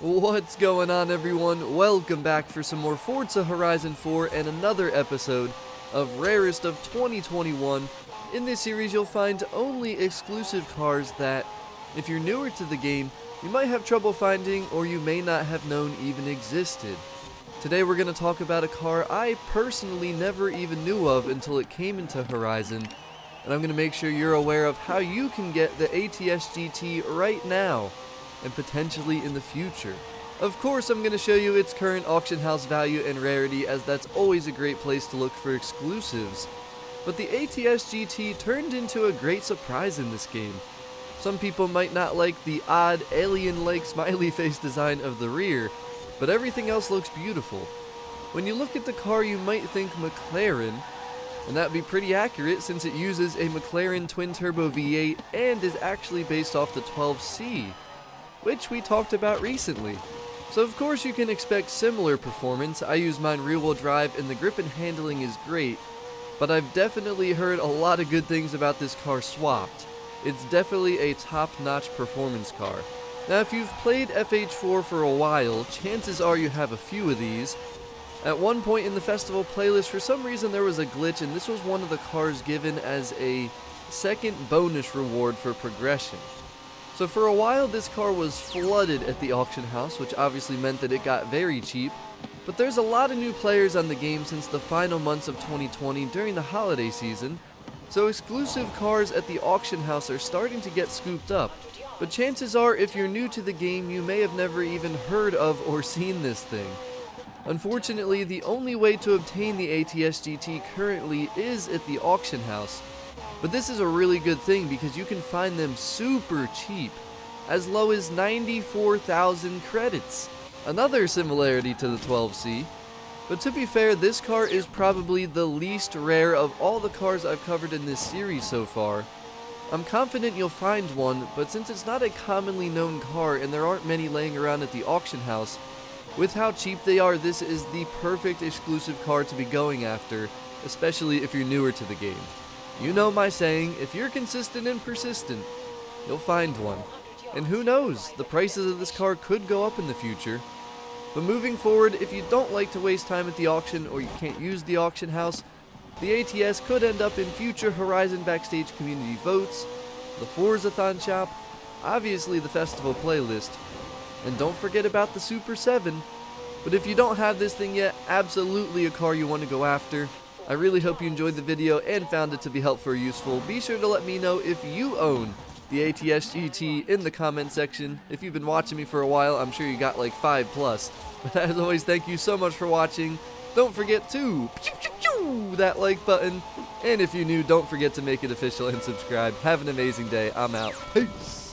What's going on, everyone? Welcome back for some more Forza Horizon 4 and another episode of Rarest of 2021. In this series you'll find only exclusive cars that, if you're newer to the game, you might have trouble finding or you may not have known even existed. Today we're going to talk about a car I personally never even knew of until it came into Horizon, and I'm going to make sure you're aware of how you can get the ATS GT right now and potentially in the future. Of course, I'm going to show you its current auction house value and rarity, as that's always a great place to look for exclusives. But the ATS GT turned into a great surprise in this game. Some people might not like the odd alien-like smiley face design of the rear, but everything else looks beautiful. When you look at the car, you might think McLaren, and that would be pretty accurate since it uses a McLaren twin-turbo V8 and is actually based off the 12C, which we talked about recently. So of course you can expect similar performance. I use mine rear-wheel drive and the grip and handling is great, but I've definitely heard a lot of good things about this car swapped. It's definitely a top-notch performance car. Now if you've played FH4 for a while, chances are you have a few of these. At one point in the festival playlist, for some reason there was a glitch, and this was one of the cars given as a second bonus reward for progression. So for a while this car was flooded at the auction house, which obviously meant that it got very cheap. But there's a lot of new players on the game since the final months of 2020 during the holiday season, so exclusive cars at the auction house are starting to get scooped up. But chances are, if you're new to the game, you may have never even heard of or seen this thing. Unfortunately, the only way to obtain the ATS GT currently is at the auction house. But this is a really good thing because you can find them super cheap, as low as 94,000 credits. Another similarity to the 12C. But to be fair, this car is probably the least rare of all the cars I've covered in this series so far. I'm confident you'll find one, but since it's not a commonly known car and there aren't many laying around at the auction house, with how cheap they are, this is the perfect exclusive car to be going after, especially if you're newer to the game. You know my saying, if you're consistent and persistent, you'll find one. And who knows, the prices of this car could go up in the future. But moving forward, if you don't like to waste time at the auction or you can't use the auction house, the ATS could end up in future Horizon Backstage community votes, the Forza-thon shop, obviously the festival playlist, and don't forget about the Super 7. But if you don't have this thing yet, absolutely a car you want to go after. I really hope you enjoyed the video and found it to be helpful or useful. Be sure to let me know if you own the ATS GT in the comment section. If you've been watching me for a while, I'm sure you got like 5+. But as always, thank you so much for watching. Don't forget to that like button. And if you're new, don't forget to make it official and subscribe. Have an amazing day. I'm out. Peace.